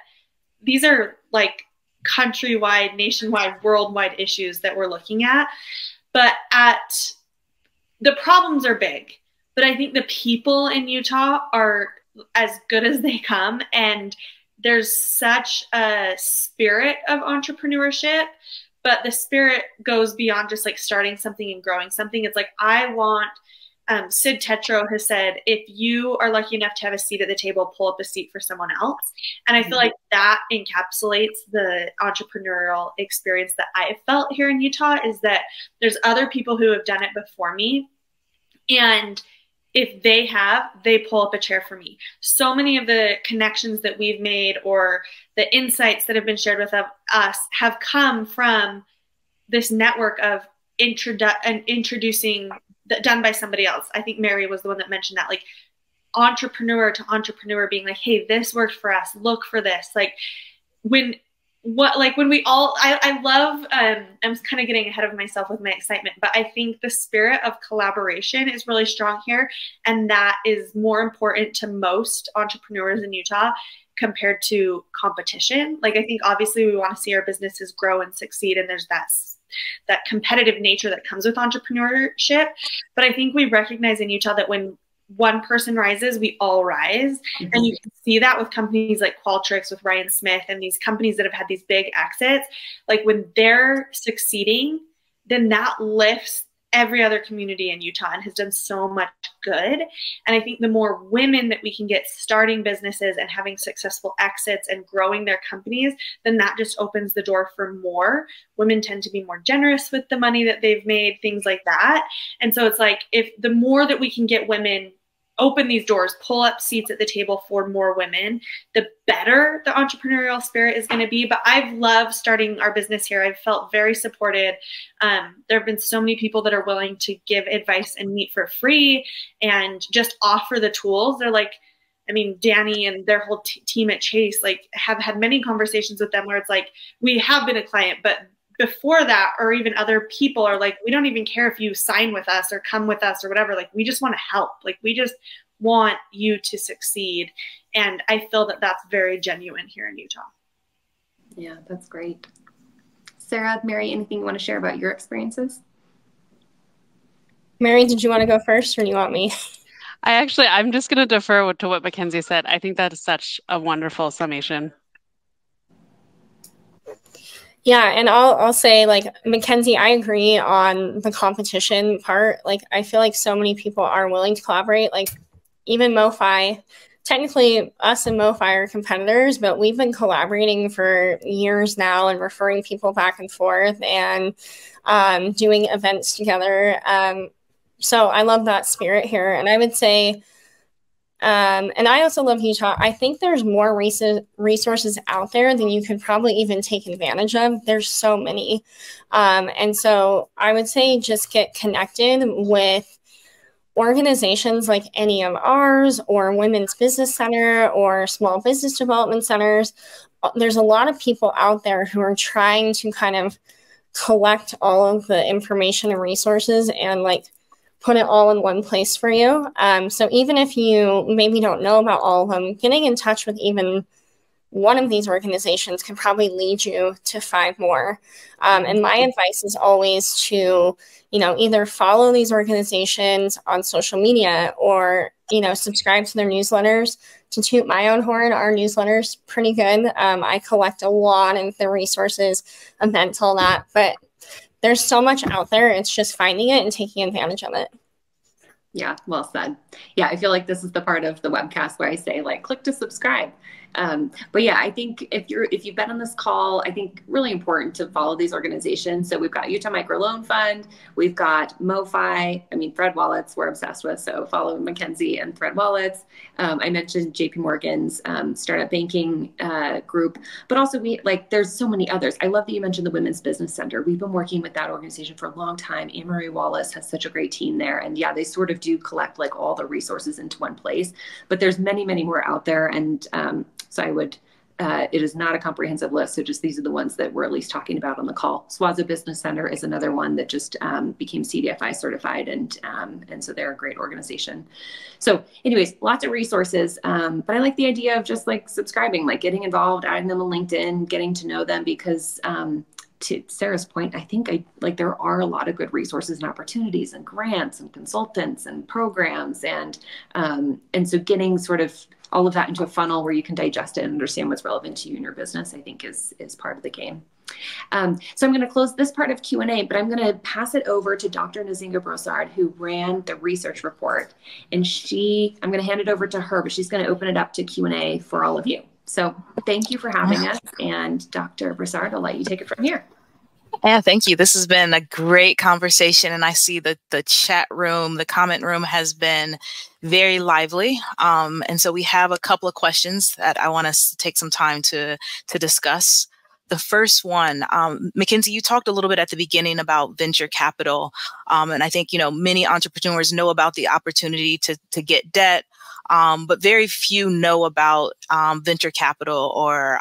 these are like countrywide, nationwide, worldwide issues that we're looking at. But the problems are big, but I think the people in Utah are as good as they come. And there's such a spirit of entrepreneurship, but the spirit goes beyond just like starting something and growing something. It's like, I want, Sid Tetro has said, if you are lucky enough to have a seat at the table, pull up a seat for someone else. And I feel like that encapsulates the entrepreneurial experience that I have felt here in Utah, is that there's other people who have done it before me. And if they pull up a chair for me. So many of the connections that we've made or the insights that have been shared with us have come from this network of introducing done by somebody else. I think Mary was the one that mentioned that, like entrepreneur to entrepreneur being like, hey, this worked for us. Look for this. Like when we all, I love, I'm kind of getting ahead of myself with my excitement, but I think the spirit of collaboration is really strong here. And that is more important to most entrepreneurs in Utah compared to competition. Like, I think obviously we want to see our businesses grow and succeed. And there's that competitive nature that comes with entrepreneurship. But I think we recognize in Utah that when one person rises, we all rise. Mm-hmm. And you can see that with companies like Qualtrics, with Ryan Smith, and these companies that have had these big exits. Like when they're succeeding, then that lifts every other community in Utah and has done so much good. And I think the more women that we can get starting businesses and having successful exits and growing their companies, then that just opens the door for more. Women tend to be more generous with the money that they've made, things like that. And so it's like, if the more that we can get women open these doors, pull up seats at the table for more women, the better the entrepreneurial spirit is going to be. But I've loved starting our business here. I've felt very supported. There have been so many people that are willing to give advice and meet for free and just offer the tools. They're like, I mean, Danny and their whole team at Chase, like, have had many conversations with them where it's like, we have been a client, but before that, or even other people are like, we don't even care if you sign with us or come with us or whatever. Like, we just want to help. Like, we just want you to succeed. And I feel that that's very genuine here in Utah. Yeah, that's great. Sarah, Mary, anything you want to share about your experiences? Mary, did you want to go first, or do you want me? I'm just going to defer to what McKenzie said. I think that is such a wonderful summation. Yeah, and I'll say, like, McKenzie, I agree on the competition part. Like, I feel like so many people are willing to collaborate. Like, even MoFi, technically us and MoFi are competitors, but we've been collaborating for years now and referring people back and forth and doing events together. So I love that spirit here. And I would say, and I also love Utah. I think there's more resources out there than you could probably even take advantage of. There's so many. And so I would say just get connected with organizations like any of ours, or Women's Business Center, or Small Business Development Centers. There's a lot of people out there who are trying to kind of collect all of the information and resources and like put it all in one place for you. So even if you maybe don't know about all of them, getting in touch with even one of these organizations can probably lead you to 5 more. And my advice is always to, either follow these organizations on social media or, subscribe to their newsletters. To toot my own horn, our newsletter's pretty good. I collect a lot of the resources, events, all that, but there's so much out there. It's just finding it and taking advantage of it. Yeah, well said. Yeah, I feel like this is the part of the webcast where I say, like, click to subscribe. But yeah, I think if you've been on this call, I think really important to follow these organizations. So we've got Utah Microloan Fund, we've got MoFi, I mean, Thread Wallets we're obsessed with, so follow McKenzie and Thread Wallets. I mentioned JPMorgan's startup banking group, but also there's so many others. I love that you mentioned the Women's Business Center. We've been working with that organization for a long time. Anne-Marie Wallace has such a great team there. And yeah, they sort of do collect like all the resources into one place, but there's many, many more out there. And so I would, it is not a comprehensive list. So just these are the ones that we're at least talking about on the call. Swazo Business Center is another one that just became CDFI certified. And so they're a great organization. So anyways, lots of resources. But I like the idea of just like subscribing, like getting involved, adding them on LinkedIn, getting to know them, because to Sarah's point, I think there are a lot of good resources and opportunities and grants and consultants and programs. And so getting sort of all of that into a funnel where you can digest it and understand what's relevant to you and your business, I think is part of the game. So I'm going to close this part of Q&A, but I'm going to pass it over to Dr. Nzinga Brossard, who ran the research report. And I'm going to hand it over to her, but she's going to open it up to Q&A for all of you. So thank you for having us. And Dr. Brossard, I'll let you take it from here. Yeah, thank you. This has been a great conversation, and I see that the chat room, the comment room has been very lively. And so we have a couple of questions that I want us to take some time to discuss. The first one, McKenzie, you talked a little bit at the beginning about venture capital. And I think, many entrepreneurs know about the opportunity to get debt, but very few know about venture capital or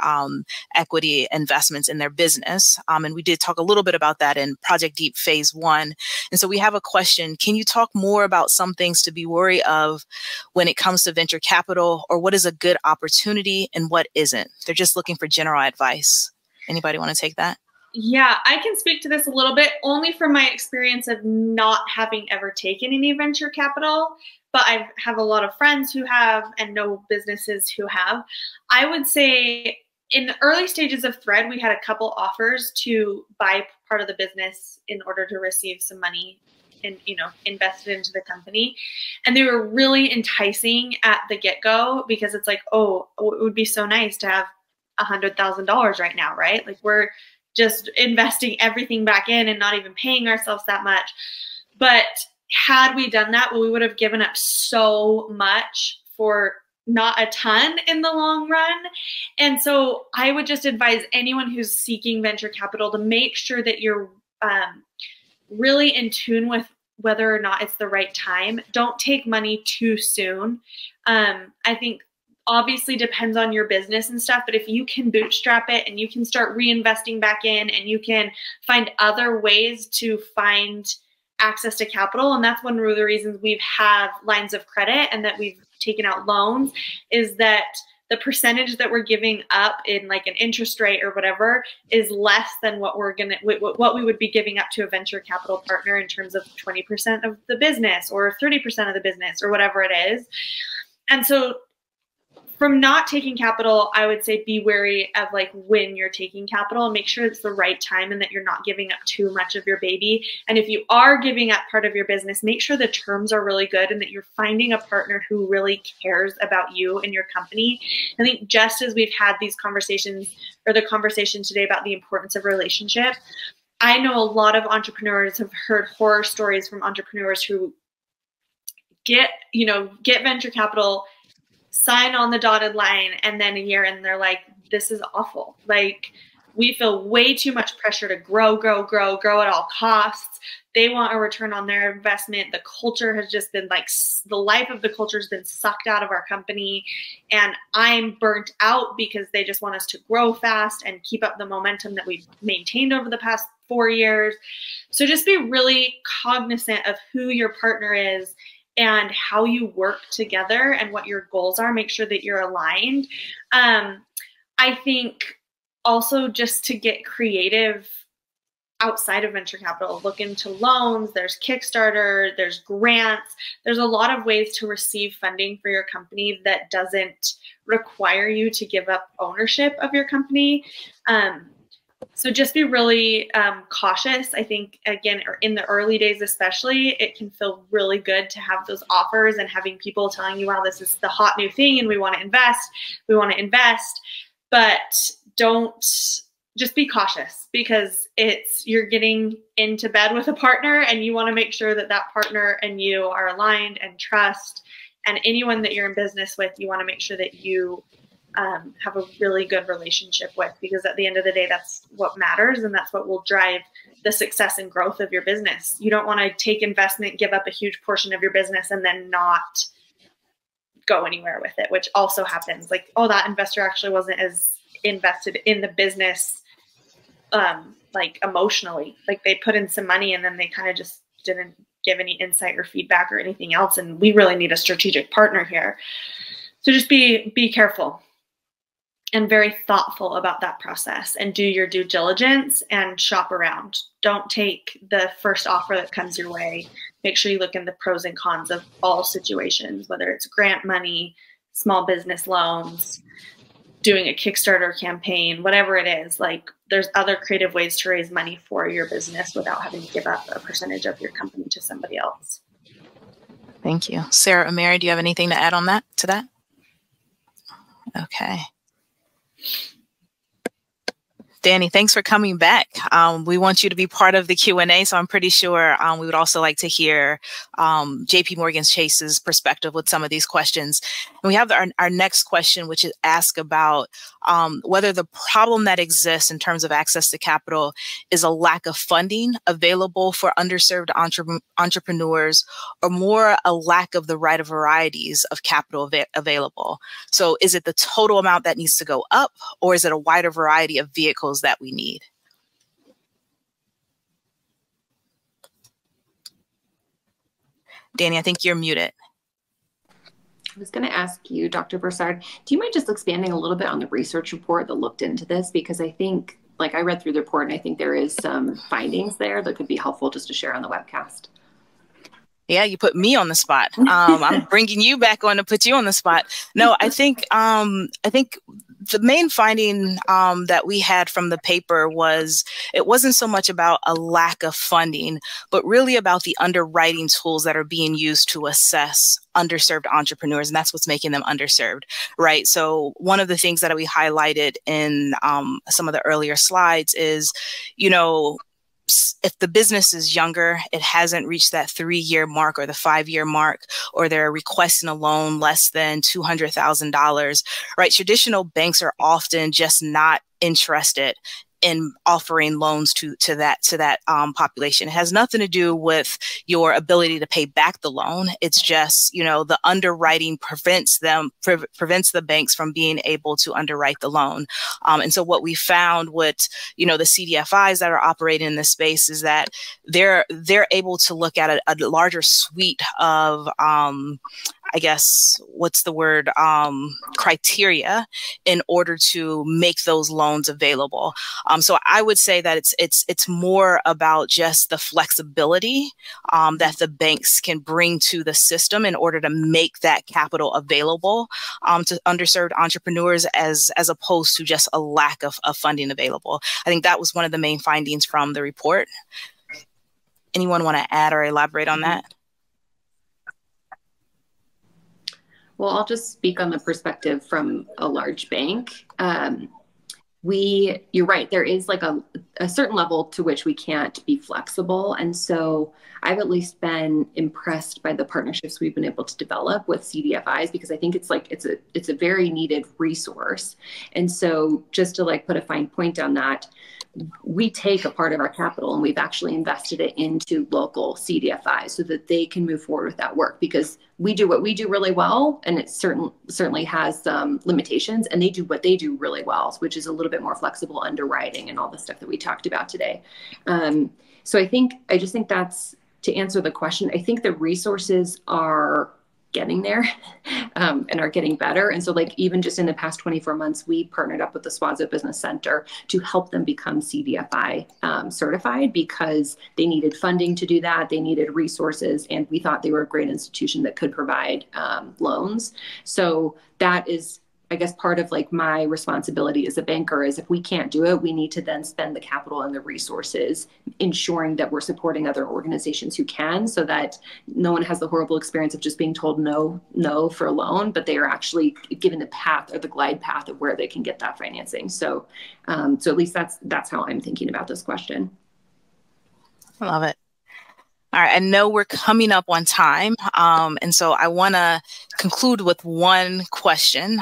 equity investments in their business. And we did talk a little bit about that in Project Deep Phase 1. And so we have a question. Can you talk more about some things to be wary of when it comes to venture capital, or what is a good opportunity and what isn't? They're just looking for general advice. Anybody want to take that? Yeah, I can speak to this a little bit, only from my experience of not having ever taken any venture capital, but I have a lot of friends who have and know businesses who have. I would say in the early stages of Thread, we had a couple offers to buy part of the business in order to receive some money and, invested into the company. And they were really enticing at the get-go, because it's like, oh, it would be so nice to have $100,000 right now, right? Like, we're just investing everything back in and not even paying ourselves that much. But had we done that, we would have given up so much for not a ton in the long run. And so I would just advise anyone who's seeking venture capital to make sure that you're really in tune with whether or not it's the right time. Don't take money too soon. I think obviously depends on your business and stuff, but if you can bootstrap it and you can start reinvesting back in, and you can find other ways to find access to capital, and that's one of the reasons we've have lines of credit and that we've taken out loans, is that the percentage that we're giving up in like an interest rate or whatever is less than what what we would be giving up to a venture capital partner in terms of 20% of the business or 30% of the business or whatever it is. And so from not taking capital, I would say be wary of like when you're taking capital, and make sure it's the right time and that you're not giving up too much of your baby. And if you are giving up part of your business, make sure the terms are really good and that you're finding a partner who really cares about you and your company. I think just as we've had these conversations, or the conversation today about the importance of relationship, I know a lot of entrepreneurs have heard horror stories from entrepreneurs who get venture capital, sign on the dotted line, and then a year and they're like, this is awful. Like, we feel way too much pressure to grow at all costs. They want a return on their investment. The culture has just been like, the life of the culture has been sucked out of our company. And I'm burnt out because they just want us to grow fast and keep up the momentum that we've maintained over the past 4 years. So just be really cognizant of who your partner is and how you work together and what your goals are. Make sure that you're aligned. I think also just to get creative outside of venture capital, look into loans. There's Kickstarter, there's grants. There's a lot of ways to receive funding for your company that doesn't require you to give up ownership of your company. So just be really cautious. I think, again, in the early days especially, it can feel really good to have those offers and having people telling you, wow, this is the hot new thing and we want to invest. But don't, just be cautious, because you're getting into bed with a partner and you want to make sure that that partner and you are aligned and trust. And anyone that you're in business with, you want to make sure that you have a really good relationship with, because at the end of the day, that's what matters, and that's what will drive the success and growth of your business. You don't want to take investment, give up a huge portion of your business, and then not go anywhere with it, which also happens. Like, oh, that investor actually wasn't as invested in the business, like emotionally. Like, they put in some money and then they kind of just didn't give any insight or feedback or anything else. And we really need a strategic partner here. So just be careful and very thoughtful about that process, and do your due diligence and shop around. Don't take the first offer that comes your way. Make sure you look in the pros and cons of all situations, whether it's grant money, small business loans, doing a Kickstarter campaign, whatever it is. Like, there's other creative ways to raise money for your business without having to give up a percentage of your company to somebody else. Thank you. Sarah or Mary, do you have anything to add on to that? Okay. Danny, thanks for coming back. We want you to be part of the Q&A, so I'm pretty sure we would also like to hear JPMorgan Chase's perspective with some of these questions. And we have our next question, which is asked about whether the problem that exists in terms of access to capital is a lack of funding available for underserved entrepreneurs, or more a lack of the right varieties of capital available. So is it the total amount that needs to go up, or is it a wider variety of vehicles that we need? Danny, I think you're muted. I was going to ask you, Dr. Broussard, do you mind just expanding a little bit on the research report that looked into this? Because I think, like, I read through the report and I think there is some findings there that could be helpful just to share on the webcast. Yeah, you put me on the spot. I'm bringing you back on to put you on the spot. No, I think the main finding that we had from the paper was it wasn't so much about a lack of funding, but really about the underwriting tools that are being used to assess underserved entrepreneurs, and that's what's making them underserved, right? So one of the things that we highlighted in some of the earlier slides is, you know, if the business is younger, it hasn't reached that 3-year mark or the 5-year mark, or they're requesting a loan less than $200,000, right? Traditional banks are often just not interested in offering loans to that population. It has nothing to do with your ability to pay back the loan. It's just, you know, the underwriting prevents the banks from being able to underwrite the loan. And so what we found with, you know, the CDFIs that are operating in this space is that they're able to look at a larger suite of I guess, what's the word, criteria in order to make those loans available. So I would say that it's more about just the flexibility that the banks can bring to the system in order to make that capital available to underserved entrepreneurs, as opposed to just a lack of funding available. I think that was one of the main findings from the report. Anyone want to add or elaborate on that? Well, I'll just speak on the perspective from a large bank. You're right, there is like a certain level to which we can't be flexible. And so I've at least been impressed by the partnerships we've been able to develop with CDFIs, because I think it's a very needed resource. And so just to like put a fine point on that, we take a part of our capital and we've actually invested it into local CDFIs so that they can move forward with that work, because we do what we do really well, and it certainly has some limitations, and they do what they do really well, which is a little bit more flexible underwriting and all the stuff that we talked about today. So I just think that's, to answer the question, I think the resources are getting there and are getting better. And so like even just in the past 24 months, we partnered up with the Swazo Business Center to help them become CDFI certified, because they needed funding to do that. They needed resources, and we thought they were a great institution that could provide loans. So that is I guess part of like my responsibility as a banker is if we can't do it, we need to then spend the capital and the resources ensuring that we're supporting other organizations who can, so that no one has the horrible experience of just being told no for a loan, but they are actually given the path or the glide path of where they can get that financing. So, so at least that's how I'm thinking about this question. I love it. All right, I know we're coming up on time, and so I want to conclude with one question.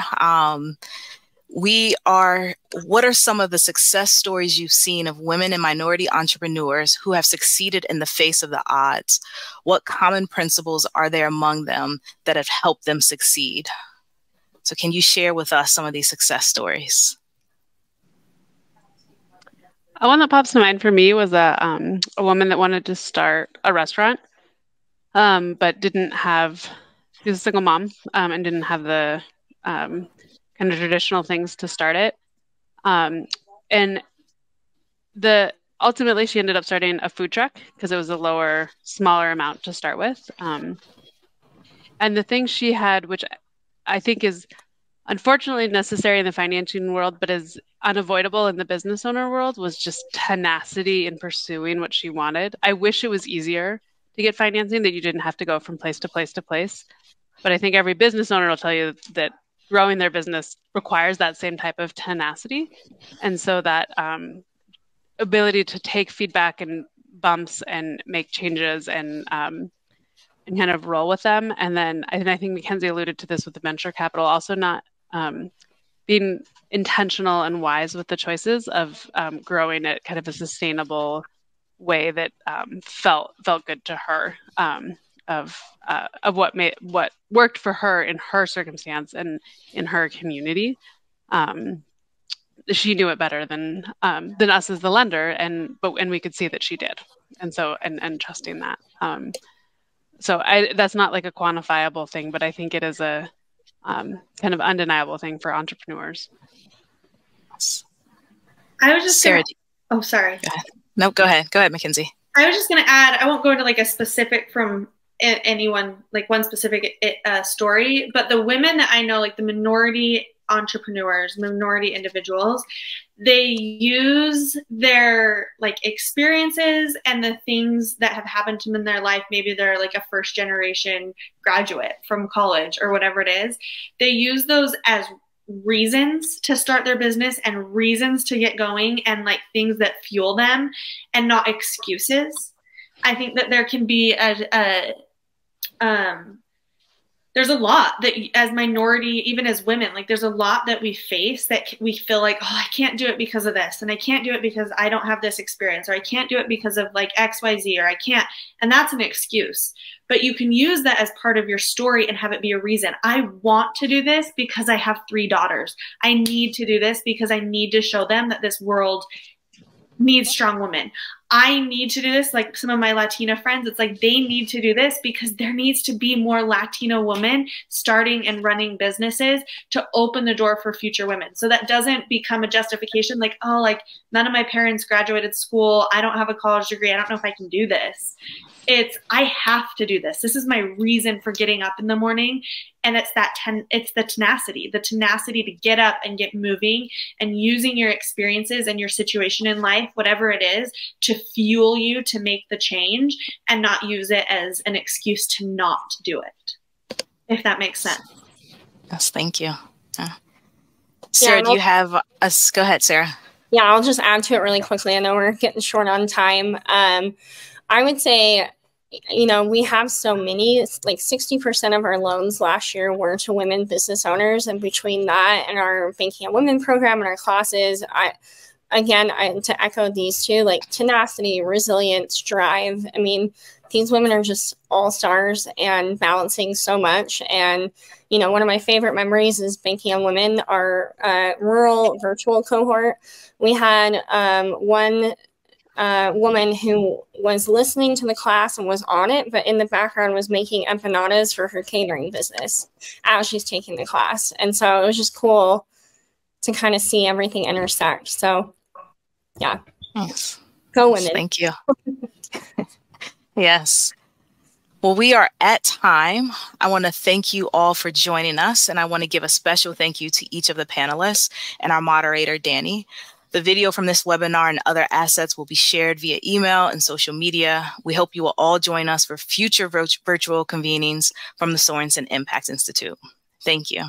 What are some of the success stories you've seen of women and minority entrepreneurs who have succeeded in the face of the odds? What common principles are there among them that have helped them succeed? So can you share with us some of these success stories? One that pops to mind for me was a woman that wanted to start a restaurant, but didn't have, she was a single mom, and didn't have the kind of traditional things to start it. And ultimately she ended up starting a food truck because it was a smaller amount to start with. And the thing she had, which I think is unfortunately necessary in the financing world, but is unavoidable in the business owner world, was just tenacity in pursuing what she wanted. I wish it was easier to get financing, that you didn't have to go from place to place to place. But I think every business owner will tell you that growing their business requires that same type of tenacity. And so that ability to take feedback and bumps and make changes and kind of roll with them. And then I think McKenzie alluded to this with the venture capital, also not being intentional and wise with the choices of growing it kind of a sustainable way that felt good to her, of what worked for her in her circumstance and in her community. She knew it better than us as the lender, and we could see that she did, and so and trusting that. So that's not like a quantifiable thing, but I think it is a kind of undeniable thing for entrepreneurs. I was just Sarah. Oh, sorry. Go ahead. No, go ahead. Go ahead, McKenzie. I was just going to add, I won't go into like a specific from anyone, like one specific story, but the women that I know, like the minority entrepreneurs, minority individuals, they use their like experiences and the things that have happened to them in their life. Maybe they're like a first generation graduate from college or whatever it is. They use those as reasons to start their business and reasons to get going and like things that fuel them and not excuses. I think that there can be there's a lot that as minority, even as women, like there's a lot that we face that we feel like, oh, I can't do it because of this. And I can't do it because I don't have this experience, or I can't do it because of like XYZ, or I can't. And that's an excuse. But you can use that as part of your story and have it be a reason. I want to do this because I have 3 daughters. I need to do this because I need to show them that this world needs strong women. I need to do this, like some of my Latina friends, it's like they need to do this because there needs to be more Latino women starting and running businesses to open the door for future women. So that doesn't become a justification like, oh, like none of my parents graduated school. I don't have a college degree. I don't know if I can do this. It's, I have to do this. This is my reason for getting up in the morning. And it's it's the tenacity to get up and get moving and using your experiences and your situation in life, whatever it is, to fuel you to make the change and not use it as an excuse to not do it, if that makes sense. Yes, thank you. Sarah, do you have us? Go ahead, Sarah. Yeah, I'll just add to it really quickly. I know we're getting short on time. I would say, you know, we have so many, like 60% of our loans last year were to women business owners. And between that and our Banking on Women program and our classes, to echo these two, like tenacity, resilience, drive. I mean, these women are just all stars and balancing so much. And, you know, one of my favorite memories is Banking on Women, our rural virtual cohort. We had one woman who was listening to the class and was on it, but in the background was making empanadas for her catering business as she's taking the class. And so it was just cool to kind of see everything intersect. So yeah, yes. Go women. Thank you. Yes. Well, we are at time. I want to thank you all for joining us, and I want to give a special thank you to each of the panelists and our moderator, Danny. The video from this webinar and other assets will be shared via email and social media. We hope you will all join us for future virtual convenings from the Sorenson Impact Institute. Thank you.